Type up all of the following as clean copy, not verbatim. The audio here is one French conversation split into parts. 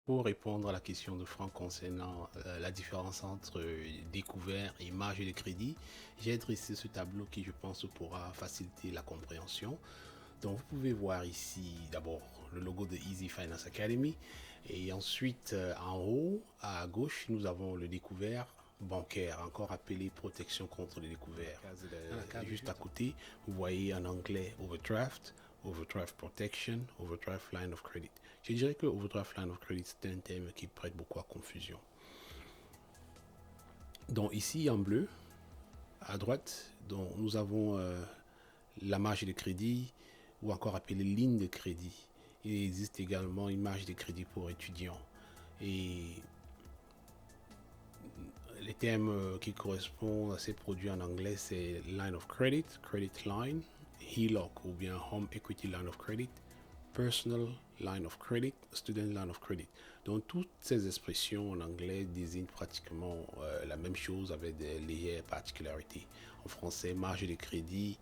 Pour répondre à la question de Franck concernant la différence entre découvert et marge de crédit, j'ai dressé ce tableau qui, je pense, pourra faciliter la compréhension. Donc, vous pouvez voir ici d'abord le logo de Easy Finance Academy et ensuite en haut à gauche, nous avons le découvert bancaire, encore appelé protection contre les découverts. Juste à côté, vous voyez en anglais overdraft, overdraft protection, overdraft line of credit. Je dirais que overdraft line of credit, c'est un terme qui prête beaucoup à confusion. Donc ici en bleu, à droite, donc, nous avons la marge de crédit ou encore appelée ligne de crédit. Il existe également une marge de crédit pour étudiants. Et les termes qui correspondent à ces produits en anglais, c'est line of credit, credit line, HELOC ou bien home equity line of credit, personal line of credit, student line of credit. Donc toutes ces expressions en anglais désignent pratiquement la même chose avec des légères particularités. En français, marge de crédit,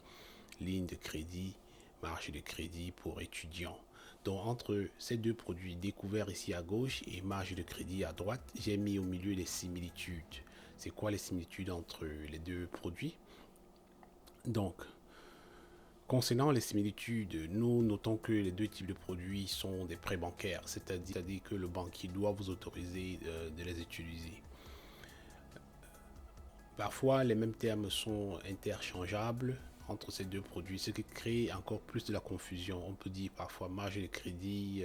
ligne de crédit, marge de crédit pour étudiants. Donc entre ces deux produits découverts ici à gauche et marge de crédit à droite, j'ai mis au milieu les similitudes. C'est quoi les similitudes entre les deux produits? Donc, concernant les similitudes, nous notons que les deux types de produits sont des prêts bancaires, c'est-à-dire que le banquier doit vous autoriser de les utiliser. Parfois, les mêmes termes sont interchangeables entre ces deux produits, ce qui crée encore plus de la confusion. On peut dire parfois marge de crédit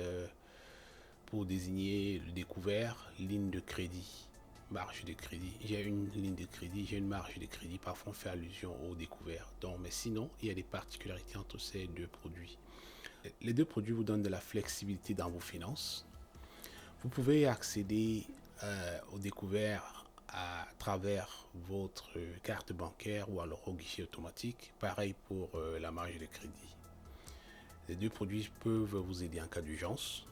pour désigner le découvert, ligne de crédit, marge de crédit. J'ai une ligne de crédit, j'ai une marge de crédit. Parfois, on fait allusion au découvert. Donc, mais sinon, il y a des particularités entre ces deux produits. Les deux produits vous donnent de la flexibilité dans vos finances. Vous pouvez accéder au découvert à travers votre carte bancaire ou alors au guichet automatique. Pareil pour la marge de crédit. Les deux produits peuvent vous aider en cas d'urgence.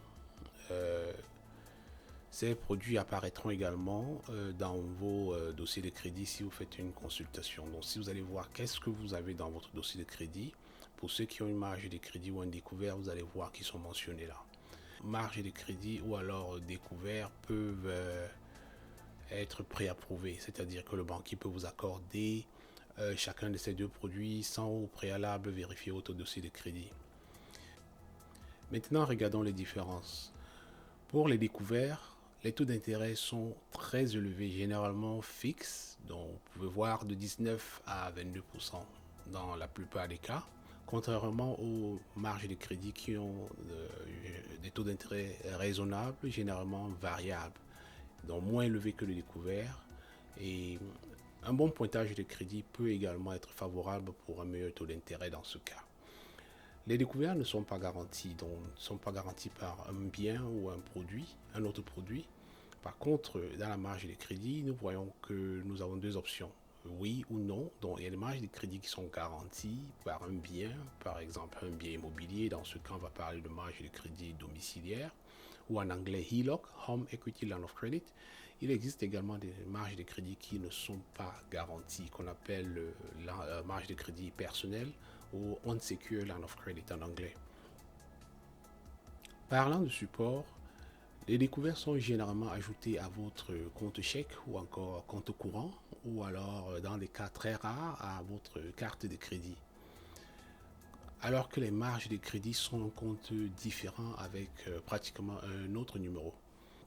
Ces produits apparaîtront également dans vos dossiers de crédit si vous faites une consultation. Donc si vous allez voir qu'est-ce que vous avez dans votre dossier de crédit, pour ceux qui ont une marge de crédit ou un découvert, vous allez voir qu'ils sont mentionnés là. Marge de crédit ou alors découvert peuvent être préapprouvés, c'est-à-dire que le banquier peut vous accorder chacun de ces deux produits sans au préalable vérifier votre dossier de crédit. Maintenant, regardons les différences. Pour les découverts, les taux d'intérêt sont très élevés, généralement fixes, donc vous pouvez voir de 19 à 22% dans la plupart des cas, contrairement aux marges de crédit qui ont des taux d'intérêt raisonnables, généralement variables, donc moins élevés que le découvert. Et un bon pointage de crédit peut également être favorable pour un meilleur taux d'intérêt dans ce cas. Les découvertes ne sont pas garanties, donc ne sont pas garanties par un bien ou un produit, un autre produit. Par contre, dans la marge de crédit, nous voyons que nous avons deux options, oui ou non. Donc, il y a des marges de crédit qui sont garanties par un bien, par exemple un bien immobilier. Dans ce cas, on va parler de marge de crédit domiciliaire, ou en anglais HELOC, Home Equity Line of Credit. Il existe également des marges de crédit qui ne sont pas garanties, qu'on appelle la marge de crédit personnelle ou Unsecured Line of Credit en anglais. Parlant de support, les découvertes sont généralement ajoutées à votre compte chèque ou encore compte courant ou alors, dans des cas très rares, à votre carte de crédit. Alors que les marges de crédit sont un compte différent avec pratiquement un autre numéro.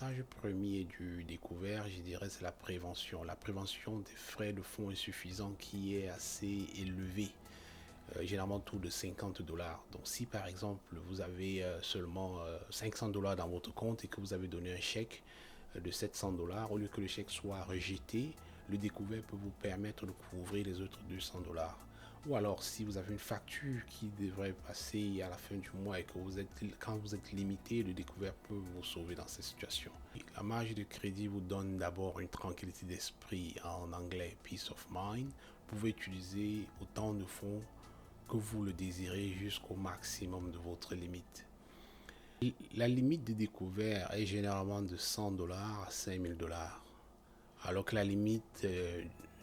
L'avantage premier du découvert, je dirais, c'est la prévention. La prévention des frais de fonds insuffisants qui est assez élevée. Généralement autour de 50 $. Donc si par exemple vous avez seulement 500 $ dans votre compte et que vous avez donné un chèque de 700 $, au lieu que le chèque soit rejeté, le découvert peut vous permettre de couvrir les autres 200 $. Ou alors si vous avez une facture qui devrait passer à la fin du mois et que quand vous êtes limité, le découvert peut vous sauver dans cette situation. La marge de crédit vous donne d'abord une tranquillité d'esprit, en anglais peace of mind. Vous pouvez utiliser autant de fonds que vous le désirez jusqu'au maximum de votre limite. La limite de découvert est généralement de 100 $ à 5000 $, alors que la limite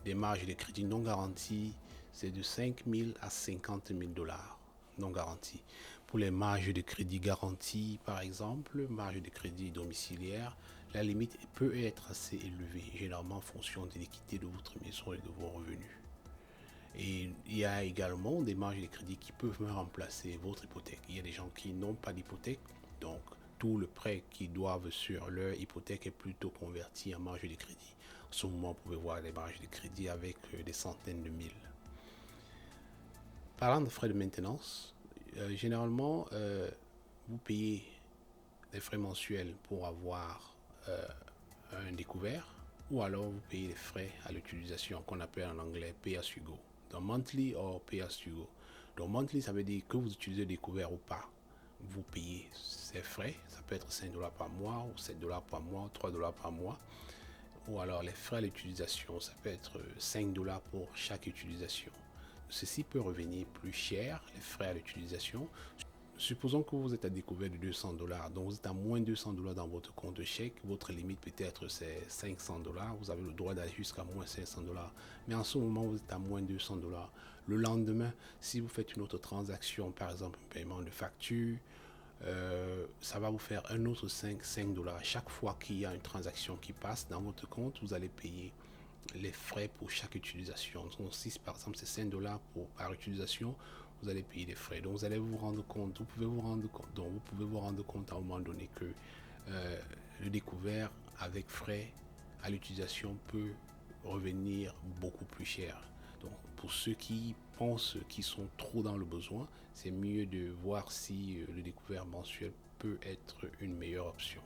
des marges de crédit non garanties, c'est de 5000 à 50 000 $ non garantis. Pour les marges de crédit garanties, par exemple, marge de crédit domiciliaire, la limite peut être assez élevée, généralement en fonction de l'équité de votre maison et de vos revenus. Et il y a également des marges de crédit qui peuvent même remplacer votre hypothèque. Il y a des gens qui n'ont pas d'hypothèque, donc tout le prêt qu'ils doivent sur leur hypothèque est plutôt converti en marge de crédit. En ce moment, vous pouvez voir des marges de crédit avec des centaines de mille. Parlant de frais de maintenance, généralement, vous payez des frais mensuels pour avoir un découvert, ou alors vous payez les frais à l'utilisation qu'on appelle en anglais pay as you go. Donc monthly or pay as you go. Donc monthly, ça veut dire que vous utilisez le découvert ou pas. Vous payez ces frais, ça peut être 5 dollars par mois, ou 7 dollars par mois, ou 3 dollars par mois. Ou alors les frais à l'utilisation, ça peut être 5 dollars pour chaque utilisation. Ceci peut revenir plus cher, les frais à l'utilisation. Supposons que vous êtes à découvert de 200 dollars, donc vous êtes à moins 200 dollars dans votre compte de chèque, votre limite peut-être c'est 500 dollars, vous avez le droit d'aller jusqu'à moins 500 dollars, mais en ce moment vous êtes à moins 200 dollars. Le lendemain, si vous faites une autre transaction, par exemple un paiement de facture, ça va vous faire un autre 5 dollars. Chaque fois qu'il y a une transaction qui passe dans votre compte, vous allez payer les frais pour chaque utilisation. Donc si par exemple c'est 5 dollars par utilisation, vous allez payer des frais. Donc vous allez vous rendre compte, vous pouvez vous rendre compte à un moment donné que le découvert avec frais à l'utilisation peut revenir beaucoup plus cher. Donc pour ceux qui pensent qu'ils sont trop dans le besoin, c'est mieux de voir si le découvert mensuel peut être une meilleure option.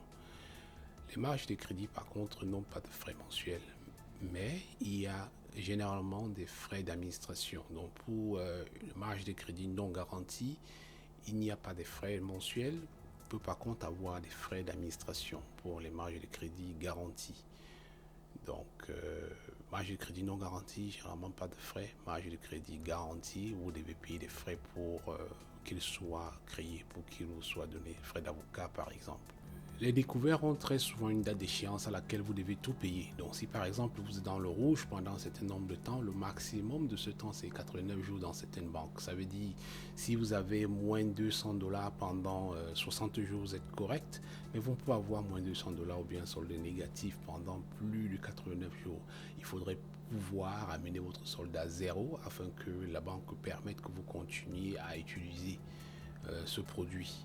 Les marges de crédit par contre n'ont pas de frais mensuels, mais il y a généralement des frais d'administration. Donc pour une marge de crédit non garantie, il n'y a pas de frais mensuels. On peut par contre avoir des frais d'administration pour les marges de crédit garanties. Donc marge de crédit non garantie, généralement pas de frais. Marge de crédit garantie, vous devez payer des frais pour qu'il soit créé, pour qu'il vous soit donné, frais d'avocat par exemple. Les découverts ont très souvent une date d'échéance à laquelle vous devez tout payer. Donc si par exemple vous êtes dans le rouge pendant un certain nombre de temps, le maximum de ce temps c'est 89 jours dans certaines banques. Ça veut dire si vous avez moins de 200 dollars pendant 60 jours, vous êtes correct, mais vous pouvez avoir moins de 200 dollars ou bien solde négatif pendant plus de 89 jours. Il faudrait pouvoir amener votre solde à zéro afin que la banque permette que vous continuiez à utiliser ce produit.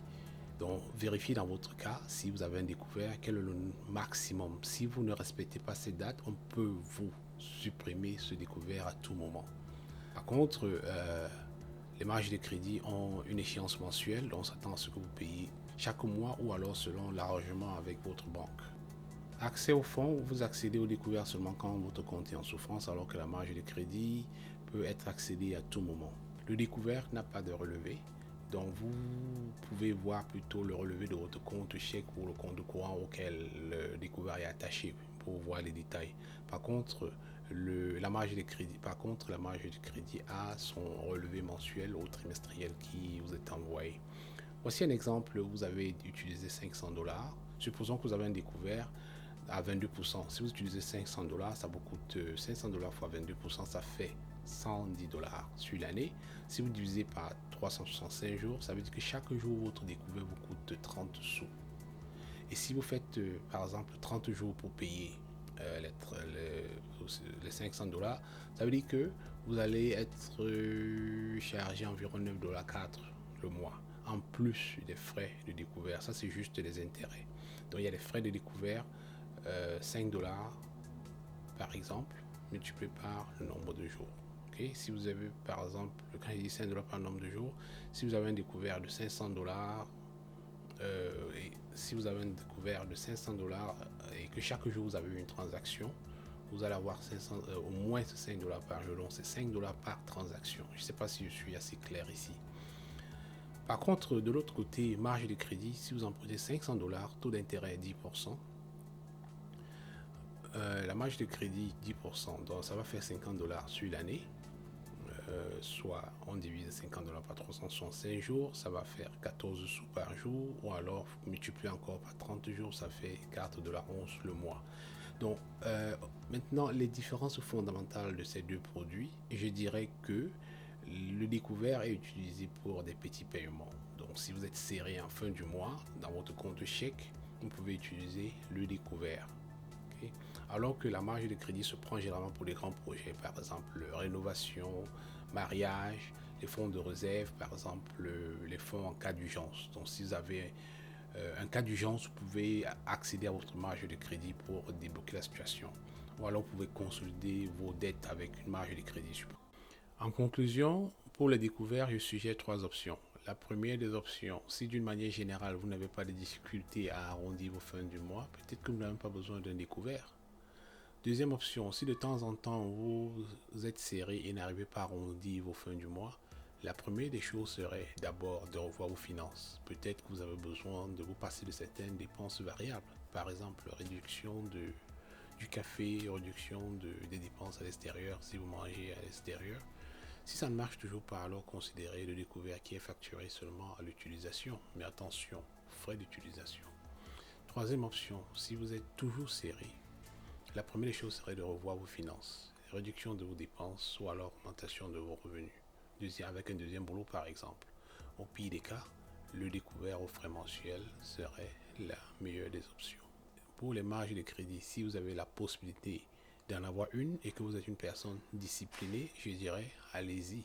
Donc, vérifiez dans votre cas si vous avez un découvert, quel est le maximum. Si vous ne respectez pas ces dates, on peut vous supprimer ce découvert à tout moment. Par contre, les marges de crédit ont une échéance mensuelle, donc on s'attend à ce que vous payez chaque mois ou alors selon l'arrangement avec votre banque. Accès au fonds, vous accédez au découvert seulement quand votre compte est en souffrance, alors que la marge de crédit peut être accédée à tout moment. Le découvert n'a pas de relevé. Donc vous pouvez voir plutôt le relevé de votre compte chèque ou le compte courant auquel le découvert est attaché pour voir les détails. Par contre, la marge de crédit a son relevé mensuel ou trimestriel qui vous est envoyé. Voici un exemple, vous avez utilisé 500 dollars. Supposons que vous avez un découvert à 22%. Si vous utilisez 500 dollars, ça vous coûte 500 dollars fois 22%, ça fait 110 dollars sur l'année. Si vous divisez par 365 jours, ça veut dire que chaque jour, votre découvert vous coûte 30 sous. Et si vous faites, par exemple, 30 jours pour payer les 500 dollars, ça veut dire que vous allez être chargé environ 9 dollars 4 le mois, en plus des frais de découvert. Ça, c'est juste les intérêts. Donc, il y a les frais de découvert, 5 dollars par exemple, multiplié par le nombre de jours. Okay? Si vous avez par exemple, quand je dis 5 dollars par nombre de jours, si vous avez un découvert de 500 dollars, et si vous avez un découvert de 500 dollars et que chaque jour vous avez une transaction, vous allez avoir au moins 5 dollars par jour, donc c'est 5 dollars par transaction. Je ne sais pas si je suis assez clair ici. Par contre, de l'autre côté, marge de crédit, si vous empruntez 500 dollars, taux d'intérêt est 10%. La marge de crédit 10%, donc ça va faire 50 dollars sur l'année, soit on divise 50 dollars par 365 jours, ça va faire 14 sous par jour, ou alors multiplié encore par 30 jours, ça fait 4 dollars 11 le mois. Donc maintenant, les différences fondamentales de ces deux produits, je dirais que le découvert est utilisé pour des petits paiements. Donc Donc si vous êtes serré en fin du mois dans votre compte chèque, vous pouvez utiliser le découvert. Okay? Alors que la marge de crédit se prend généralement pour les grands projets, par exemple rénovation, mariage, les fonds de réserve, par exemple les fonds en cas d'urgence. Donc si vous avez un cas d'urgence, vous pouvez accéder à votre marge de crédit pour débloquer la situation. Ou alors vous pouvez consolider vos dettes avec une marge de crédit. En conclusion, pour les découvertes, je suggère trois options. La première des options, si d'une manière générale vous n'avez pas de difficultés à arrondir vos fins du mois, peut-être que vous n'avez pas besoin d'un découvert. Deuxième option, si de temps en temps vous êtes serré et n'arrivez pas à arrondir vos fins du mois, la première des choses serait d'abord de revoir vos finances. Peut-être que vous avez besoin de vous passer de certaines dépenses variables. Par exemple, réduction du café, réduction des dépenses à l'extérieur si vous mangez à l'extérieur. Si ça ne marche toujours pas, alors considérez le découvert qui est facturé seulement à l'utilisation. Mais attention, frais d'utilisation. Troisième option, si vous êtes toujours serré, la première des choses serait de revoir vos finances, réduction de vos dépenses ou alors augmentation de vos revenus. Avec un deuxième boulot par exemple. Au pire des cas, le découvert aux frais mensuels serait la meilleure des options. Pour les marges de crédit, si vous avez la possibilité d'en avoir une et que vous êtes une personne disciplinée, je dirais allez-y.